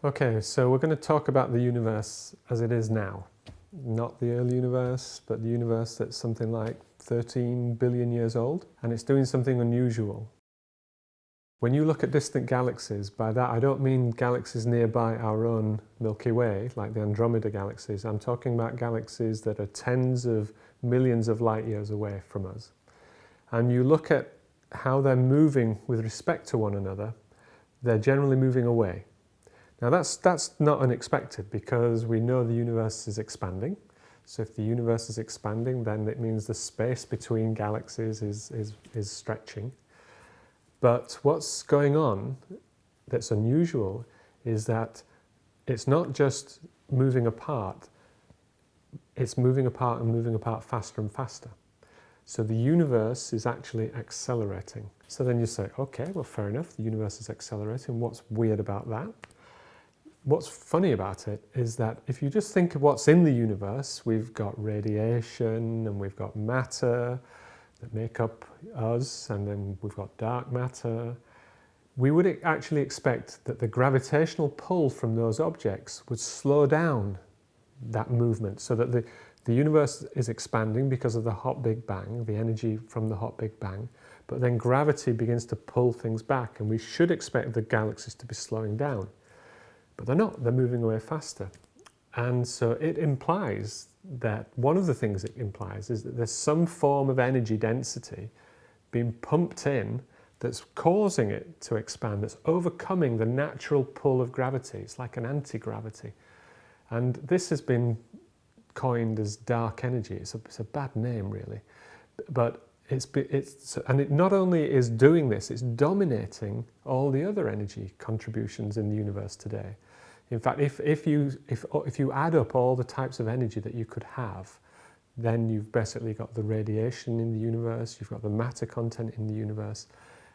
Okay, so we're going to talk about the universe as it is now. Not the early universe, but the universe that's something like 13 billion years old, and it's doing something unusual. When you look at distant galaxies, by that I don't mean galaxies nearby our own Milky Way, like the Andromeda galaxies. I'm talking about galaxies that are tens of millions of light years away from us. And you look at how they're moving with respect to one another, they're generally moving away. Now that's not unexpected because we know the universe is expanding. So if the universe is expanding, then it means the space between galaxies is stretching. But what's going on that's unusual is that it's not just moving apart, it's moving apart and moving apart faster and faster. So the universe is actually accelerating. So then you say, okay, well, fair enough, the universe is accelerating. What's weird about that? What's funny about it is that if you just think of what's in the universe, we've got radiation and we've got matter that make up us, and then we've got dark matter. We would actually expect that the gravitational pull from those objects would slow down that movement so that the universe is expanding because of the hot Big Bang, the energy from the hot Big Bang, but then gravity begins to pull things back, and we should expect the galaxies to be slowing down. But they're not, they're moving away faster. And so it implies that, one of the things it implies is that there's some form of energy density being pumped in that's causing it to expand, that's overcoming the natural pull of gravity. It's like an anti-gravity. And this has been coined as dark energy. It's a bad name, really. But it not only is doing this, it's dominating all the other energy contributions in the universe today. In fact, if you add up all the types of energy that you could have, then you've basically got the radiation in the universe, you've got the matter content in the universe,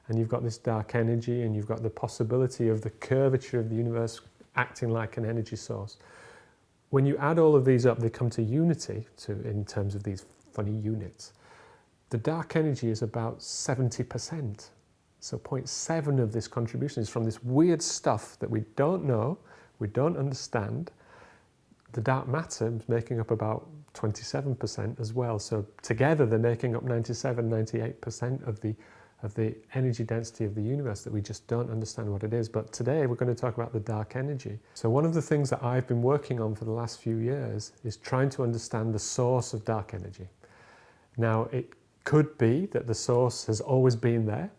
and you've got this dark energy, and you've got the possibility of the curvature of the universe acting like an energy source. When you add all of these up, they come to unity, in terms of these funny units. The dark energy is about 70%. So 0.7 of this contribution is from this weird stuff that we don't know, we don't understand. The dark matter is making up about 27% as well. So together they're making up 97, 98% of the energy density of the universe that we just don't understand what it is. But today we're going to talk about the dark energy. So one of the things that I've been working on for the last few years is trying to understand the source of dark energy. Now, it could be that the source has always been there,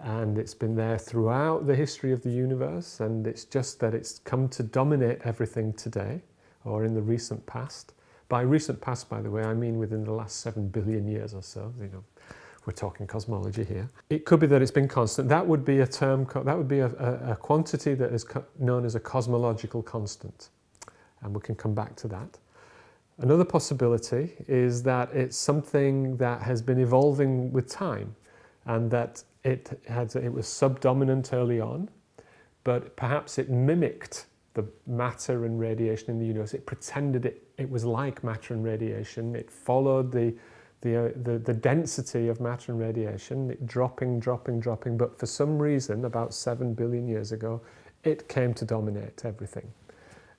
and it's been there throughout the history of the universe, and it's just that it's come to dominate everything today, or in the recent past. By recent past, by the way, I mean within the last 7 billion years or so. We're talking cosmology here. It could be that it's been constant. That would be a term, that would be a quantity that is known as a cosmological constant, and we can come back to that. Another possibility is that it's something that has been evolving with time, and that it was subdominant early on, but perhaps it mimicked the matter and radiation in the universe. It pretended it was like matter and radiation. It followed the density of matter and radiation, it dropping, but for some reason, about 7 billion years ago, it came to dominate everything.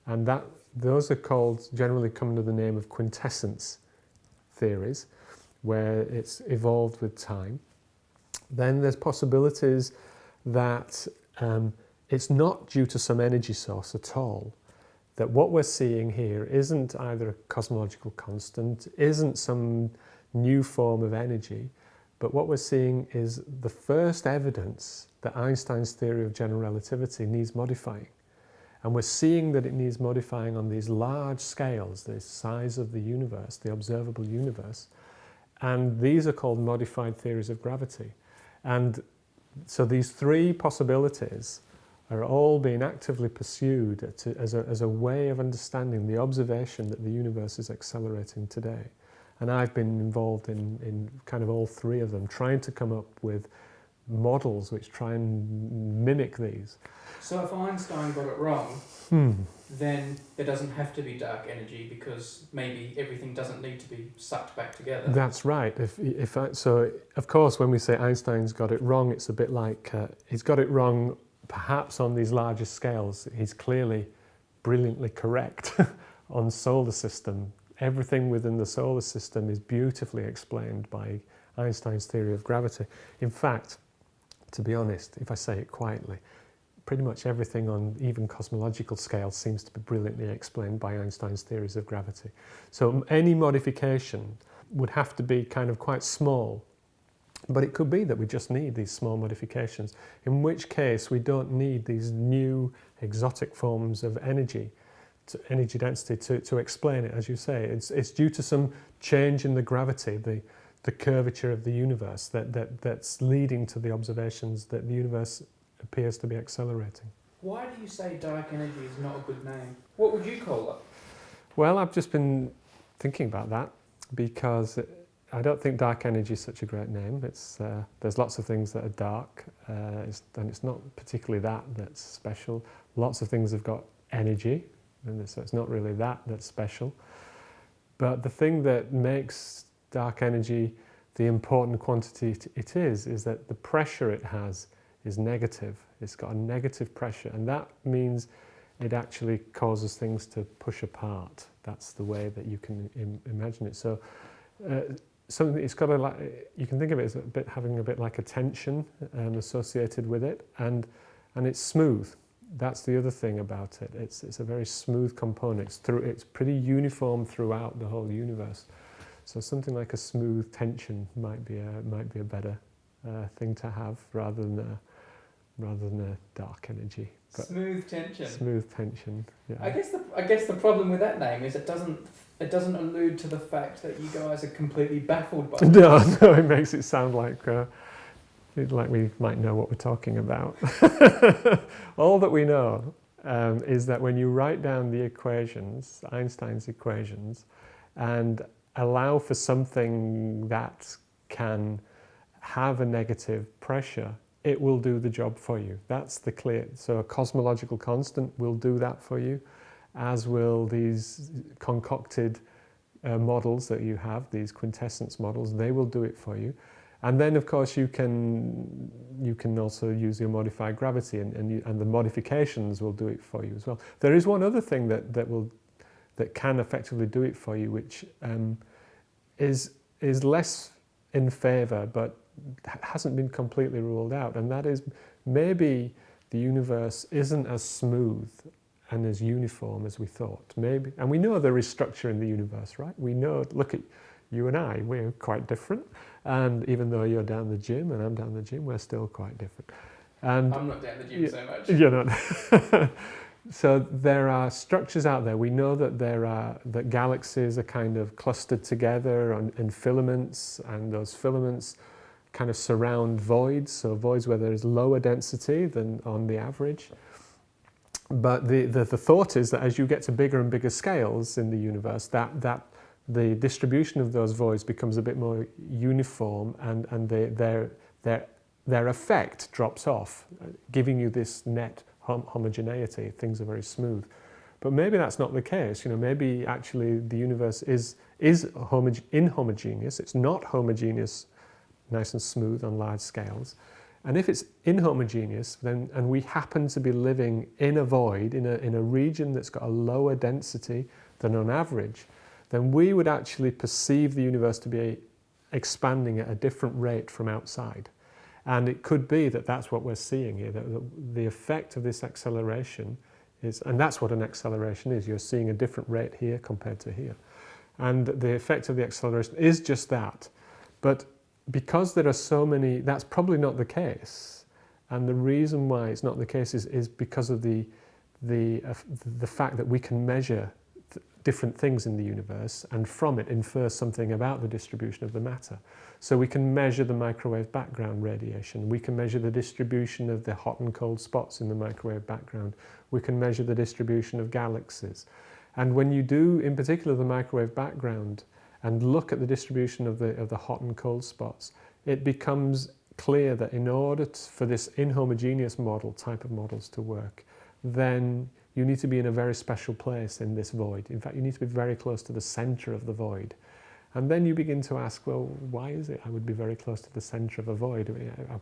And those are generally come under the name of quintessence theories, where it's evolved with time. Then there's possibilities that it's not due to some energy source at all, that what we're seeing here isn't either a cosmological constant, isn't some new form of energy, but what we're seeing is the first evidence that Einstein's theory of general relativity needs modifying. And we're seeing that it needs modifying on these large scales, the size of the universe, the observable universe. And these are called modified theories of gravity. And so these three possibilities are all being actively pursued as a way of understanding the observation that the universe is accelerating today. And I've been involved in kind of all three of them, trying to come up with models which try and mimic these. So if Einstein got it wrong, then there doesn't have to be dark energy, because maybe everything doesn't need to be sucked back together. That's right. So of course when we say Einstein's got it wrong, it's a bit like he's got it wrong perhaps on these larger scales, he's clearly brilliantly correct on solar system. Everything within the solar system is beautifully explained by Einstein's theory of gravity. In fact, to be honest, if I say it quietly, pretty much everything on even cosmological scales seems to be brilliantly explained by Einstein's theories of gravity. So any modification would have to be kind of quite small, but it could be that we just need these small modifications, in which case we don't need these new exotic forms of energy density to explain it. As you say, it's due to some change in the gravity, the curvature of the universe that's leading to the observations that the universe appears to be accelerating. Why do you say dark energy is not a good name? What would you call it? Well, I've just been thinking about that because I don't think dark energy is such a great name. There's lots of things that are dark, and it's not particularly that's special. Lots of things have got energy, and so it's not really that's special. But the thing that makes dark energy the important quantity it is that the pressure it has is negative. It's got a negative pressure, and that means it actually causes things to push apart. That's the way that you can imagine it. So something it's got you can think of it as having a bit like a tension associated with it, and it's smooth. That's the other thing about it. It's a very smooth component. It's pretty uniform throughout the whole universe. So something like a smooth tension might be a better thing to have rather than a dark energy. But smooth tension. Smooth tension. Yeah. I guess the problem with that name is it doesn't allude to the fact that you guys are completely baffled by it. No, it makes it sound like we might know what we're talking about. All that we know is that when you write down the equations, Einstein's equations, and allow for something that can have a negative pressure, it will do the job for you. That's the clear. So a cosmological constant will do that for you, as will these concocted models that you have, these quintessence models. They will do it for you. And then, of course, you can also use your modified gravity, and the modifications will do it for you as well. There is one other thing that can effectively do it for you, which is less in favour, but hasn't been completely ruled out, and that is maybe the universe isn't as smooth and as uniform as we thought. Maybe, and we know there is structure in the universe, right? We know. Look at you and I; we're quite different. And even though you're down the gym and I'm down the gym, we're still quite different. And I'm not down the gym so much. You're not. So there are structures out there. We know that galaxies are kind of clustered together in filaments, and those filaments kind of surround voids, so voids where there is lower density than on the average. But the thought is that as you get to bigger and bigger scales in the universe, that the distribution of those voids becomes a bit more uniform, and their effect drops off, giving you this net homogeneity. Things are very smooth. But maybe that's not the case. Maybe actually the universe is inhomogeneous. It's not homogeneous, nice and smooth on large scales. And if it's inhomogeneous, and we happen to be living in a void, in a region that's got a lower density than on average, then we would actually perceive the universe to be expanding at a different rate from outside. And it could be that that's what we're seeing here, that the effect of this acceleration is, and that's what an acceleration is, you're seeing a different rate here compared to here. And the effect of the acceleration is just that. But because there are so many, that's probably not the case. And the reason why it's not the case is because of the fact that we can measure different things in the universe, and from it infer something about the distribution of the matter. So we can measure the microwave background radiation. We can measure the distribution of the hot and cold spots in the microwave background. We can measure the distribution of galaxies. And when you do, in particular, the microwave background, and look at the distribution of the hot and cold spots, it becomes clear that in order for this inhomogeneous type of models to work, then you need to be in a very special place in this void. In fact, you need to be very close to the center of the void. And then you begin to ask, well, why is it I would be very close to the centre of a void?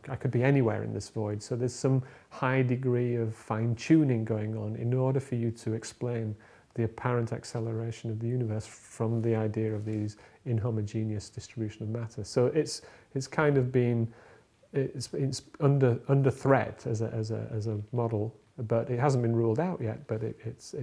I could be anywhere in this void. So there's some high degree of fine-tuning going on in order for you to explain the apparent acceleration of the universe from the idea of these inhomogeneous distribution of matter. So it's kind of been, it's under threat as a model, but it hasn't been ruled out yet, but it's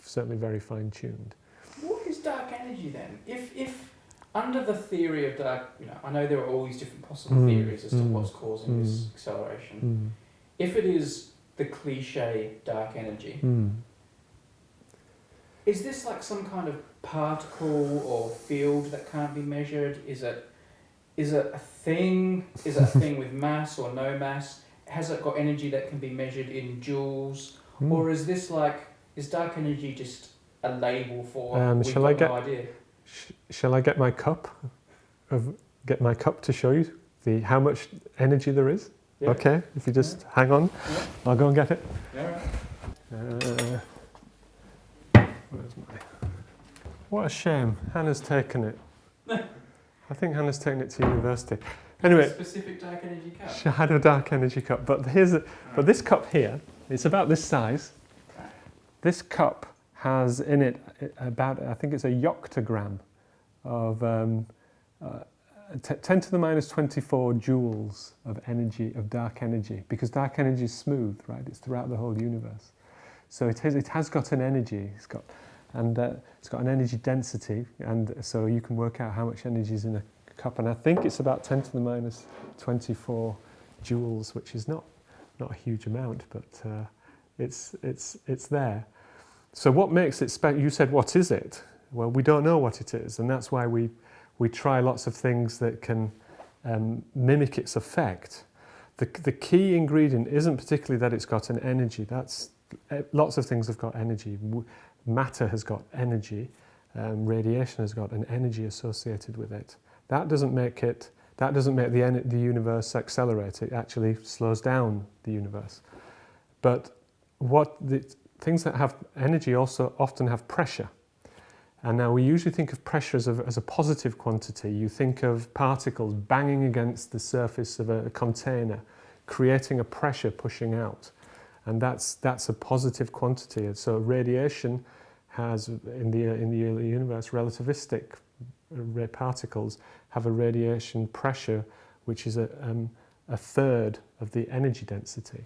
certainly very fine-tuned. What is dark energy then? If under the theory of dark, I know there are all these different possible theories as to what's causing this acceleration. If it is the cliche dark energy, is this like some kind of particle or field that can't be measured? Is it a thing? Is it a thing with mass or no mass? Has it got energy that can be measured in joules? Or is this is dark energy just a label for we've got no idea? Shall I get my cup to show you how much energy there is? Yeah. Okay, if you just hang on, I'll go and get it. Yeah, right. Where's my? What a shame. Hannah's taken it. I think Hannah's taken it to university. Anyway, a specific dark energy cup. She had a dark energy cup, but but this cup here, it's about this size. This cup has in it about, I think it's a yoctogram of 10 to the minus 24 joules of energy, of dark energy, because dark energy is smooth, right? It's throughout the whole universe. So it has got an energy, it's got an energy density, and so you can work out how much energy is in a cup, and I think it's about 10 to the minus 24 joules, which is not a huge amount, but it's there. So what makes it special? You said, what is it? Well, we don't know what it is, and that's why we try lots of things that can mimic its effect. The key ingredient isn't particularly that it's got an energy. Lots of things have got energy. Matter has got energy. Radiation has got an energy associated with it. That doesn't make the universe accelerate. It actually slows down the universe. But things that have energy also often have pressure. And now we usually think of pressure as a positive quantity. You think of particles banging against the surface of a container, creating a pressure pushing out. And that's a positive quantity. And so radiation has, in the early universe, relativistic particles have a radiation pressure which is a third of the energy density.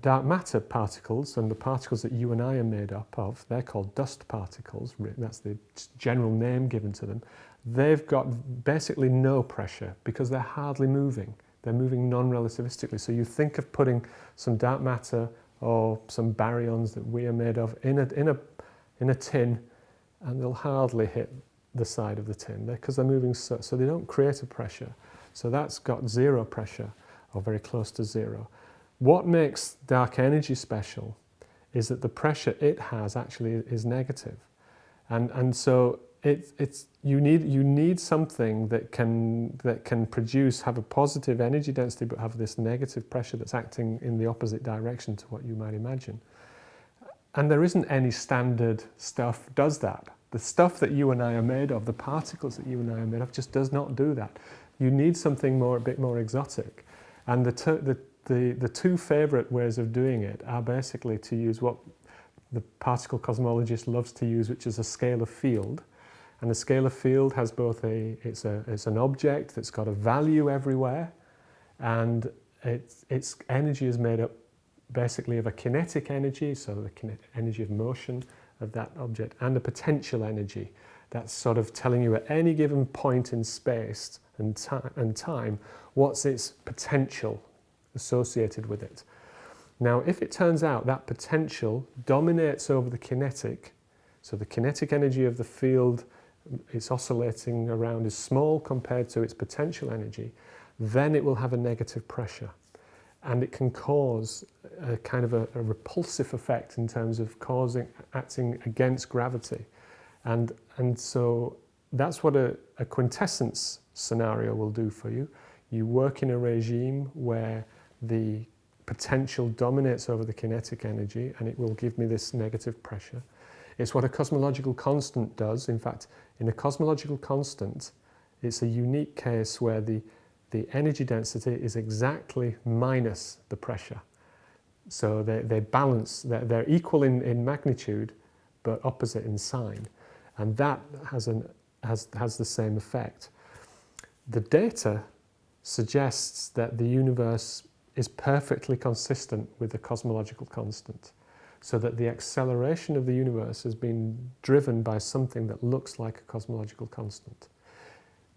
Dark matter particles, and the particles that you and I are made up of, they're called dust particles. That's the general name given to them. They've got basically no pressure because they're hardly moving. They're moving non-relativistically. So you think of putting some dark matter or some baryons that we are made of in a tin, and they'll hardly hit the side of the tin because they're moving so they don't create a pressure. So that's got zero pressure or very close to zero. What makes dark energy special is that the pressure it has actually is negative, and so you need something that can have a positive energy density but have this negative pressure that's acting in the opposite direction to what you might imagine. And there isn't any standard stuff does that. The stuff that you and I are made of, the particles that you and I are made of, just does not do that. You need something a bit more exotic, and the two favourite ways of doing it are basically to use what the particle cosmologist loves to use, which is a scalar field. And a scalar field has both it's an object that's got a value everywhere, and its energy is made up basically of a kinetic energy, so the energy of motion of that object, and a potential energy. That's sort of telling you at any given point in space and time what's its potential associated with it. Now, if it turns out that potential dominates over the kinetic, so the kinetic energy of the field it's oscillating around is small compared to its potential energy, then it will have a negative pressure. And it can cause a kind of a repulsive effect in terms of acting against gravity. And so that's what a quintessence scenario will do for you. You work in a regime where the potential dominates over the kinetic energy, and it will give me this negative pressure. It's what a cosmological constant does. In fact, in a cosmological constant, it's a unique case where the energy density is exactly minus the pressure. So they balance, they're equal in magnitude, but opposite in sign. And that has the same effect. The data suggests that the universe is perfectly consistent with the cosmological constant, so that the acceleration of the universe has been driven by something that looks like a cosmological constant.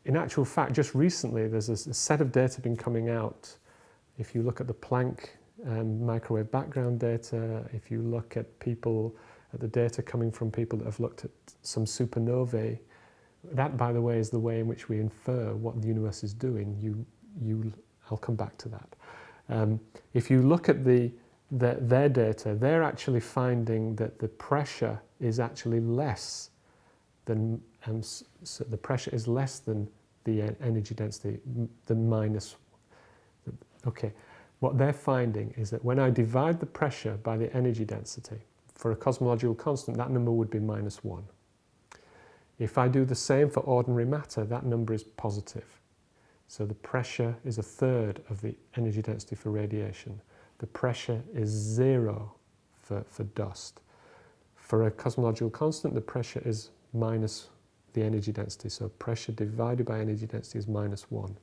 In actual fact, just recently, there's a set of data been coming out. If you look at the Planck microwave background data, if you look at the data coming from people that have looked at some supernovae, that, by the way, is the way in which we infer what the universe is doing. I'll come back to that. If you look at their data, they're actually finding that the pressure is actually less than, so the pressure is less than the energy density, the minus. Okay, what they're finding is that when I divide the pressure by the energy density, for a cosmological constant, that number would be -1. If I do the same for ordinary matter, that number is positive. So the pressure is 1/3 of the energy density for radiation. The pressure is 0 for dust. For a cosmological constant, the pressure is minus the energy density. So pressure divided by energy density is -1.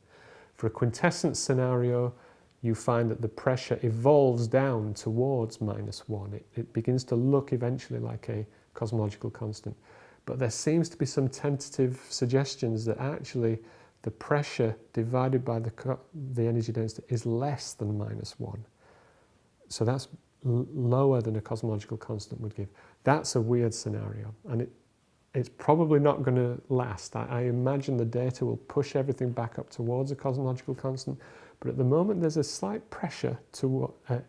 For a quintessence scenario, you find that the pressure evolves down towards -1. It begins to look eventually like a cosmological constant. But there seems to be some tentative suggestions that actually the pressure divided by the energy density is less than -1. So that's lower than a cosmological constant would give. That's a weird scenario, and it's probably not going to last. I imagine the data will push everything back up towards a cosmological constant, but at the moment there's a slight pressure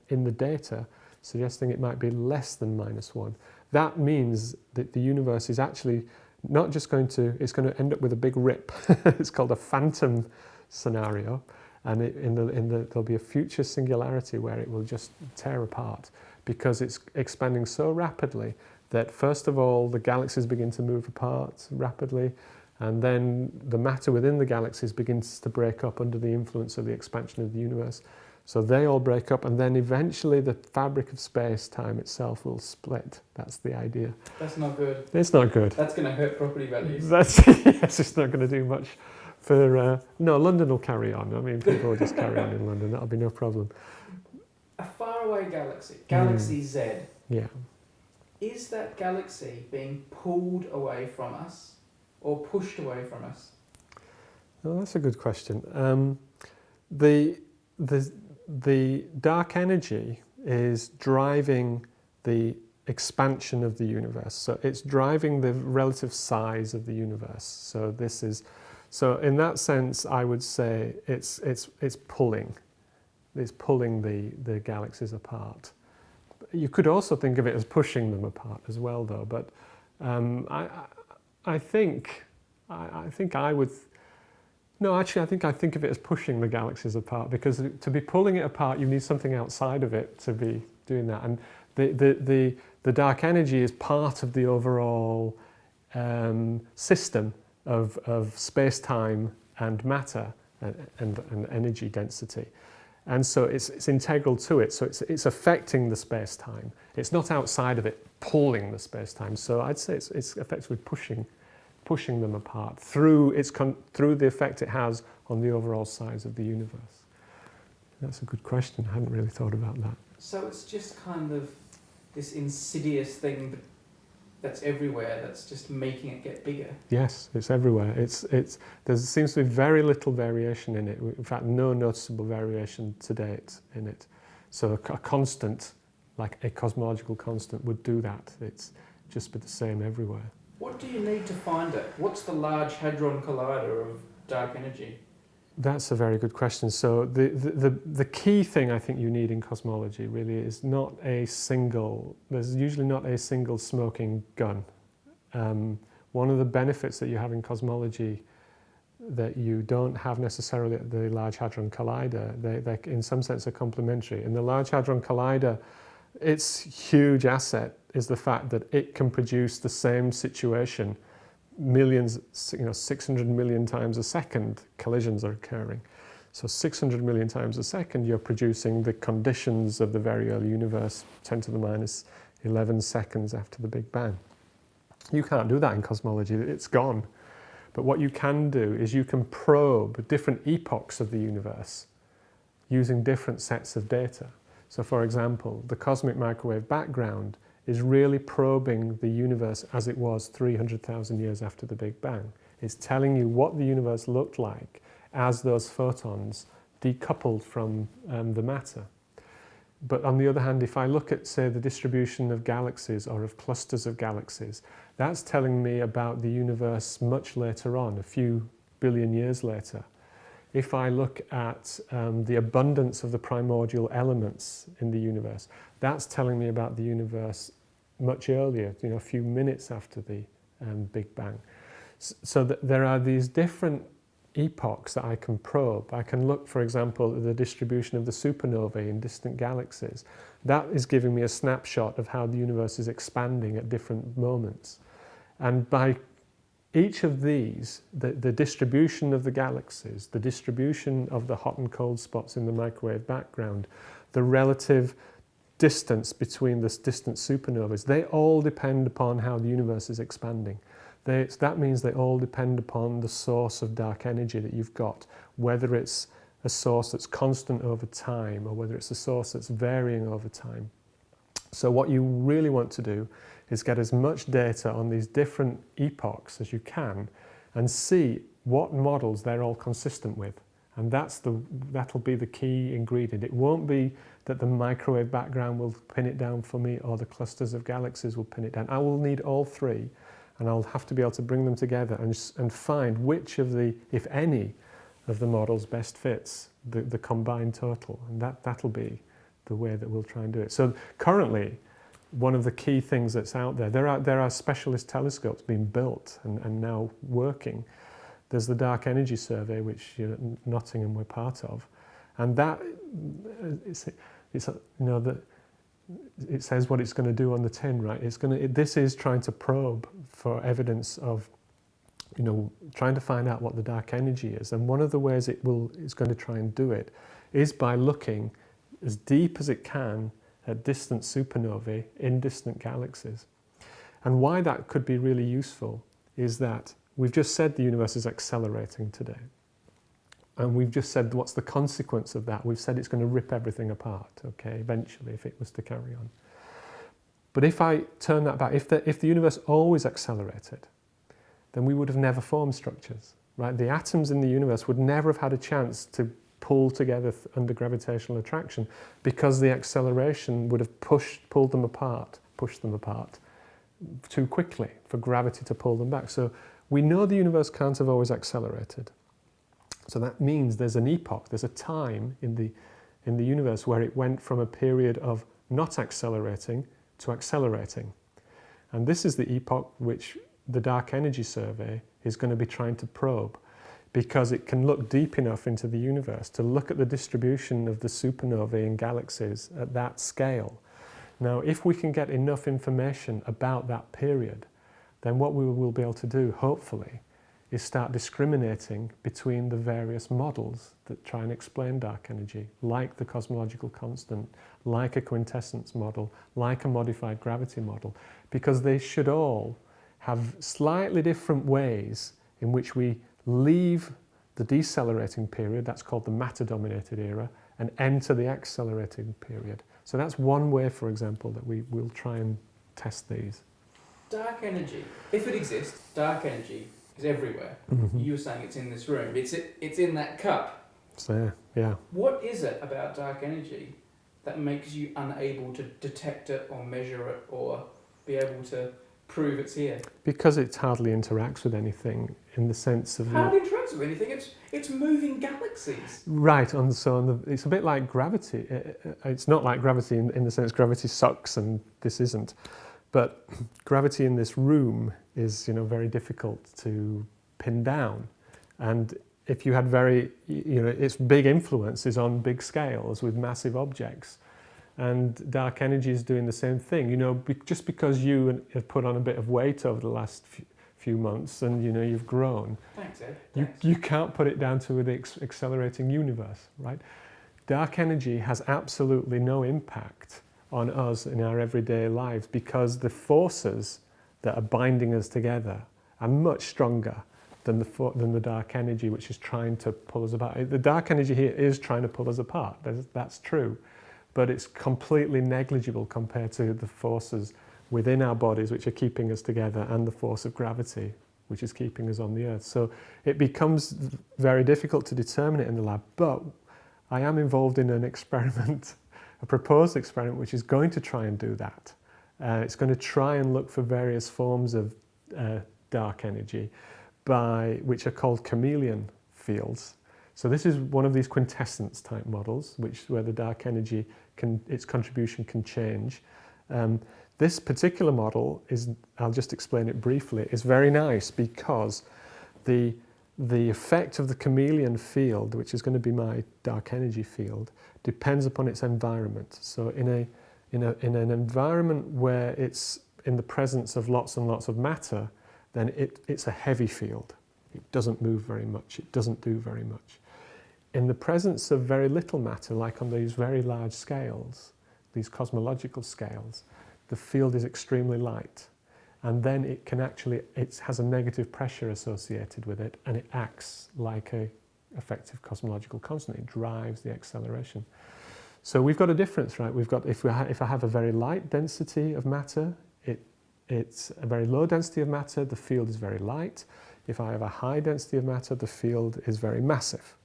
in the data suggesting it might be less than -1. That means that the universe is actually not just it's going to end up with a big rip. It's called a phantom scenario, and there'll be a future singularity where it will just tear apart because it's expanding so rapidly that first of all the galaxies begin to move apart rapidly, and then the matter within the galaxies begins to break up under the influence of the expansion of the universe. So they all break up, and then eventually the fabric of space-time itself will split. That's the idea. That's not good. It's not good. That's going to hurt property values. Yes, it's not going to do much for... no, London will carry on. I mean, people will just carry on in London. That'll be no problem. A faraway galaxy, Galaxy Z. Yeah. Is that galaxy being pulled away from us or pushed away from us? Oh, that's a good question. The dark energy is driving the expansion of the universe. So it's driving the relative size of the universe. So in that sense, I would say it's pulling the galaxies apart. You could also think of it as pushing them apart as well, though. But I think I would. No, actually, I think of it as pushing the galaxies apart, because to be pulling it apart, you need something outside of it to be doing that. And the dark energy is part of the overall system of space-time and matter and energy density. And so it's integral to it. So it's affecting the space-time. It's not outside of it pulling the space-time. So I'd say it's effectively pushing them apart through the effect it has on the overall size of the universe. That's a good question. I hadn't really thought about that. So it's just kind of this insidious thing that's everywhere, that's just making it get bigger. Yes, it's everywhere. There seems to be very little variation in it. In fact, no noticeable variation to date in it. So a constant, like a cosmological constant, would do that. It's just be the same everywhere. What do you need to find it? What's the Large Hadron Collider of dark energy? That's a very good question. So the key thing I think you need in cosmology really is there's usually not a single smoking gun. One of the benefits that you have in cosmology that you don't have necessarily at the Large Hadron Collider, they in some sense are complementary. In the Large Hadron Collider, its huge asset is the fact that it can produce the same situation millions, 600 million times a second collisions are occurring. So 600 million times a second you're producing the conditions of the very early universe 10 to the minus 11 seconds after the Big Bang. You can't do that in cosmology, it's gone. But what you can do is you can probe different epochs of the universe using different sets of data. So for example, the cosmic microwave background is really probing the universe as it was 300,000 years after the Big Bang. It's telling you what the universe looked like as those photons decoupled from the matter. But on the other hand, if I look at, say, the distribution of galaxies or of clusters of galaxies, that's telling me about the universe much later on, a few billion years later. If I look at the abundance of the primordial elements in the universe, that's telling me about the universe much earlier, a few minutes after the Big Bang. So there are these different epochs that I can probe. I can look, for example, at the distribution of the supernovae in distant galaxies. That is giving me a snapshot of how the universe is expanding at different moments. And by each of these, the distribution of the galaxies, the distribution of the hot and cold spots in the microwave background, the relative distance between the distant supernovas, they all depend upon how the universe is expanding. That means they all depend upon the source of dark energy that you've got, whether it's a source that's constant over time or whether it's a source that's varying over time. So what you really want to do is get as much data on these different epochs as you can and see what models they're all consistent with. And that'll be the key ingredient. It won't be that the microwave background will pin it down for me or the clusters of galaxies will pin it down. I will need all three, and I'll have to be able to bring them together and find which of the, if any, of the models best fits the combined total. And that'll be the way that we'll try and do it. So currently, one of the key things that's out there, there are specialist telescopes being built and now working. There's the Dark Energy Survey, which Nottingham we're part of, and that it says what it's going to do on the tin, right? This is trying to probe for evidence of, trying to find out what the dark energy is. And one of the ways it's going to try and do it is by looking as deep as it can at distant supernovae in distant galaxies. And why that could be really useful is that we've just said the universe is accelerating today. And we've just said what's the consequence of that. We've said it's going to rip everything apart, okay, eventually, if it was to carry on. But if I turn that back, if the universe always accelerated, then we would have never formed structures, right? The atoms in the universe would never have had a chance to pull together under gravitational attraction because the acceleration would have pushed them apart too quickly for gravity to pull them back. So we know the universe can't have always accelerated. So that means there's an epoch, there's a time in the universe where it went from a period of not accelerating to accelerating. And this is the epoch which the Dark Energy Survey is going to be trying to probe, because it can look deep enough into the universe to look at the distribution of the supernovae in galaxies at that scale. Now, if we can get enough information about that period, then what we will be able to do, hopefully, is start discriminating between the various models that try and explain dark energy, like the cosmological constant, like a quintessence model, like a modified gravity model, because they should all have slightly different ways in which we leave the decelerating period, that's called the matter-dominated era, and enter the accelerating period. So that's one way, for example, that we will try and test these. Dark energy, if it exists, dark energy is everywhere. Mm-hmm. You were saying it's in this room. It's in that cup. It's there, yeah. What is it about dark energy that makes you unable to detect it or measure it or be able to prove it's here? Because it hardly interacts with anything in the sense of... Hardly interacts with anything? It's moving galaxies. Right, it's a bit like gravity. It's not like gravity in the sense gravity sucks and this isn't. But gravity in this room is, very difficult to pin down. And if you had its big influence is on big scales with massive objects. And dark energy is doing the same thing. You know, just because you have put on a bit of weight over the last few months and, you know, you've grown. Thanks, Ed. Thanks. You can't put it down to the accelerating universe, right? Dark energy has absolutely no impact on us in our everyday lives because the forces that are binding us together are much stronger than the dark energy which is trying to pull us apart. The dark energy here is trying to pull us apart, that's true, but it's completely negligible compared to the forces within our bodies which are keeping us together and the force of gravity which is keeping us on the earth. So it becomes very difficult to determine it in the lab, but I am involved in an experiment, a proposed experiment which is going to try and do that. It's going to try and look for various forms of dark energy which are called chameleon fields. So this is one of these quintessence type models where the dark energy its contribution can change. This particular model I'll just explain it briefly, is very nice because the effect of the chameleon field, which is going to be my dark energy field, depends upon its environment. So in an environment where it's in the presence of lots and lots of matter, then it's a heavy field. It doesn't move very much, it doesn't do very much. In the presence of very little matter, like on these very large scales, these cosmological scales, the field is extremely light. And then it has a negative pressure associated with it, and it acts like an effective cosmological constant. It drives the acceleration. So we've got a difference, right? We've got, if I have a very light density of matter, it's a very low density of matter, the field is very light. If I have a high density of matter, the field is very massive,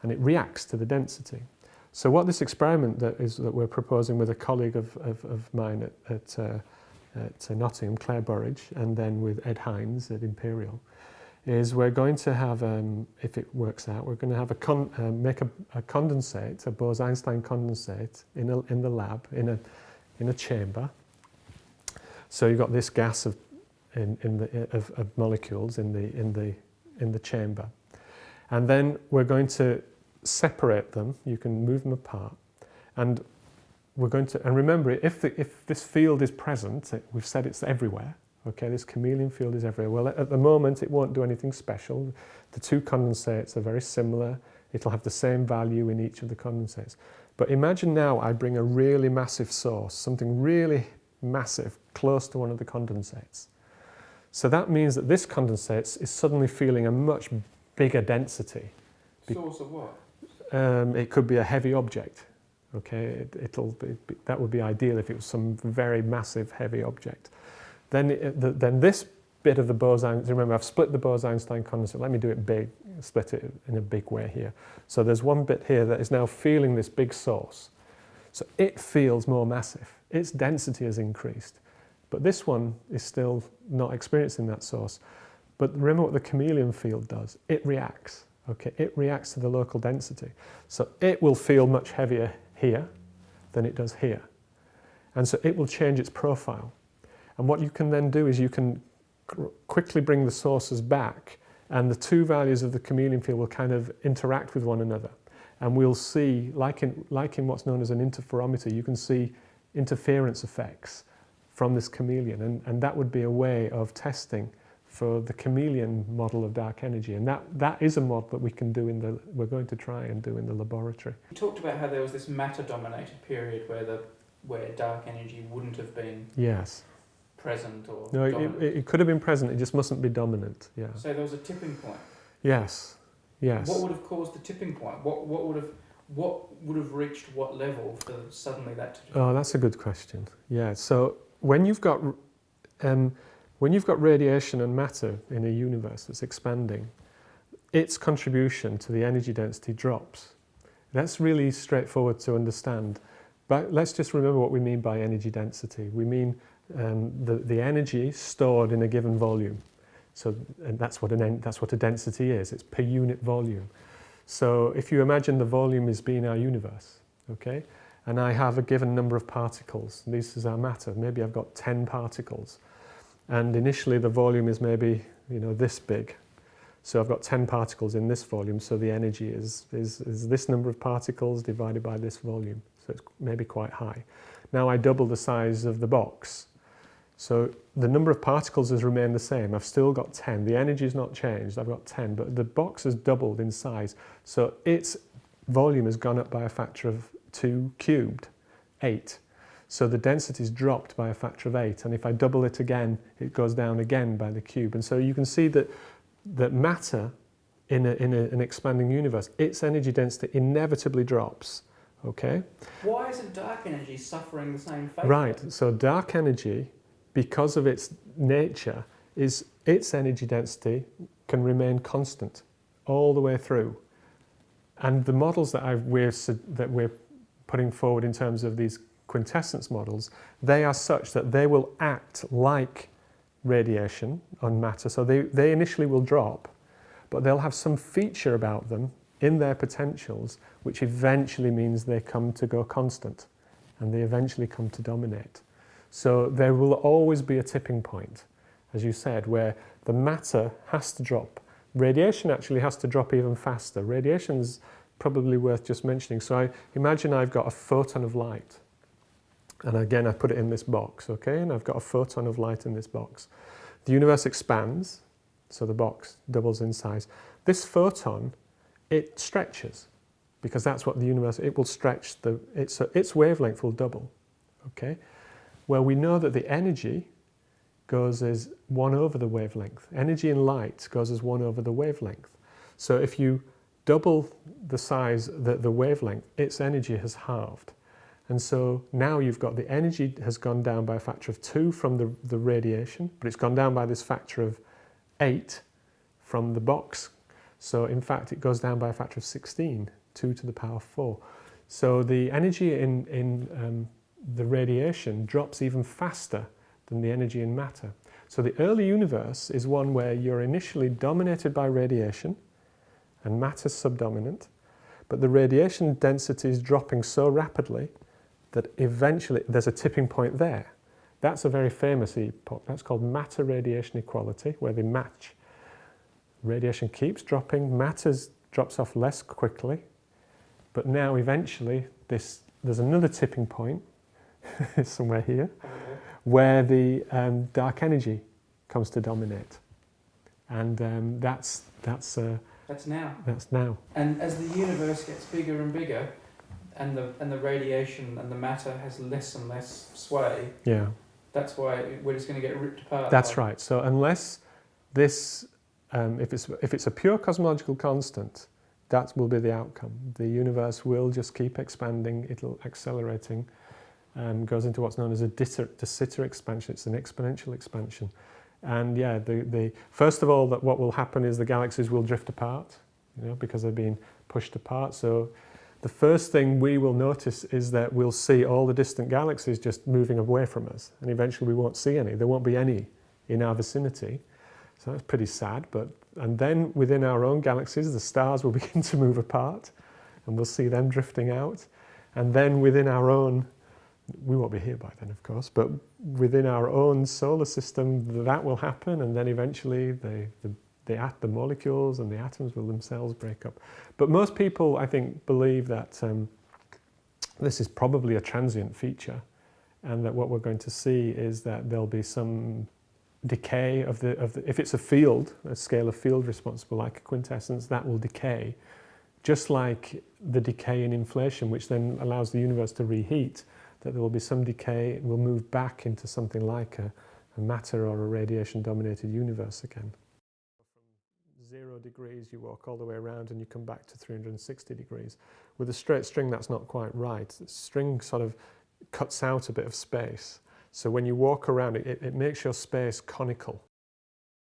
and it reacts to the density. So what this experiment that we're proposing with a colleague of mine at Nottingham, Claire Burridge, and then with Ed Hines at Imperial, is we're going to have, if it works out, we're going to have make a condensate, a Bose-Einstein condensate in the lab, in a chamber. So you've got this gas of molecules in the chamber, and then we're going to separate them. You can move them apart, and we're going to, and remember, if this field is present, we've said it's everywhere. Okay, this chameleon field is everywhere. Well, at the moment, it won't do anything special. The two condensates are very similar. It'll have the same value in each of the condensates. But imagine now I bring a really massive source, something really massive, close to one of the condensates. So that means that this condensate is suddenly feeling a much bigger density. Source of what? It could be a heavy object. Okay, that would be ideal if it was some very massive heavy object. Then this bit of the Bose-Einstein, remember I've split the Bose-Einstein condensate, let me do it big, split it in a big way here. So there's one bit here that is now feeling this big source. So it feels more massive, its density has increased. But this one is still not experiencing that source. But remember what the chameleon field does, it reacts. Okay, it reacts to the local density. So it will feel much heavier here than it does here. And so it will change its profile. And what you can then do is you can quickly bring the sources back, and the two values of the chameleon field will kind of interact with one another. And we'll see, like in what's known as an interferometer, you can see interference effects from this chameleon. And that would be a way of testing for the chameleon model of dark energy. And that is a model that we can do we're going to try and do in the laboratory. You talked about how there was this matter-dominated period where dark energy wouldn't have been present or dominant. It could have been present, it just mustn't be dominant. Yeah. So there was a tipping point. Yes. What would have caused the tipping point? What would have reached what level for suddenly that to change? Oh, that's a good question. Yeah. So when you've got radiation and matter in a universe that's expanding, its contribution to the energy density drops. That's really straightforward to understand. But let's just remember what we mean by energy density. We mean the energy stored in a given volume. So and that's what a density is. It's per unit volume. So if you imagine the volume as being our universe, okay, and I have a given number of particles, this is our matter. Maybe I've got 10 particles, and initially the volume is maybe this big. So I've got 10 particles in this volume, so the energy is this number of particles divided by this volume. So it's maybe quite high. Now I double the size of the box. So the number of particles has remained the same. I've still got 10. The energy has not changed. I've got 10, but the box has doubled in size. So its volume has gone up by a factor of 2 cubed, 8. So the density's dropped by a factor of 8. And if I double it again, it goes down again by the cube. And so you can see that matter in an expanding universe, its energy density inevitably drops. Okay? Why isn't dark energy suffering the same fate? Right. So dark energy, because of its nature, is its energy density can remain constant all the way through. And the models that we're putting forward in terms of these quintessence models, they are such that they will act like radiation on matter. So they initially will drop, but they'll have some feature about them in their potentials, which eventually means they come to go constant, and they eventually come to dominate. So there will always be a tipping point, as you said, where the matter has to drop. Radiation actually has to drop even faster. Radiation's probably worth just mentioning. So imagine I've got a photon of light. And again, I put it in this box, okay? And I've got a photon of light in this box. The universe expands, so the box doubles in size. This photon, it stretches, because that's what the universe, it will stretch, its wavelength will double, okay? Well, we know that the energy goes as 1 over the wavelength. Energy in light goes as 1 over the wavelength. So if you double the size, the wavelength, its energy has halved. And so now you've got the energy has gone down by a factor of 2 from the radiation, but it's gone down by this factor of 8 from the box. So in fact, it goes down by a factor of 16, 2 to the power 4. So the energy in the radiation drops even faster than the energy in matter. So the early universe is one where you're initially dominated by radiation and matter's subdominant, but the radiation density is dropping so rapidly that eventually there's a tipping point there. That's a very famous epoch. That's called matter-radiation equality, where they match. Radiation keeps dropping, matter drops off less quickly, but now eventually there's another tipping point somewhere here, where the dark energy comes to dominate, and that's now. That's now. And as the universe gets bigger and bigger, and the radiation and the matter has less and less sway. Yeah. That's why we're just going to get ripped apart. That's right. So unless this, if it's a pure cosmological constant, that will be the outcome. The universe will just keep expanding. It'll accelerating. Goes into what's known as a de Sitter expansion. It's an exponential expansion. And yeah, first of all, what will happen is the galaxies will drift apart, because they're being pushed apart. So the first thing we will notice is that we'll see all the distant galaxies just moving away from us, and eventually we won't see any. There won't be any in our vicinity. So that's pretty sad. And then within our own galaxies, the stars will begin to move apart, and we'll see them drifting out. And then within our own, we won't be here by then, of course, but within our own solar system, that will happen, and then eventually the molecules and the atoms will themselves break up. But most people, I think, believe that this is probably a transient feature, and that what we're going to see is that there'll be some decay of the if it's a field, a scalar field responsible like a quintessence, that will decay, just like the decay in inflation, which then allows the universe to reheat. That there will be some decay, it will move back into something like a matter or a radiation-dominated universe again. From 0 degrees, you walk all the way around and you come back to 360 degrees. With a straight string, that's not quite right. The string sort of cuts out a bit of space. So when you walk around, it makes your space conical.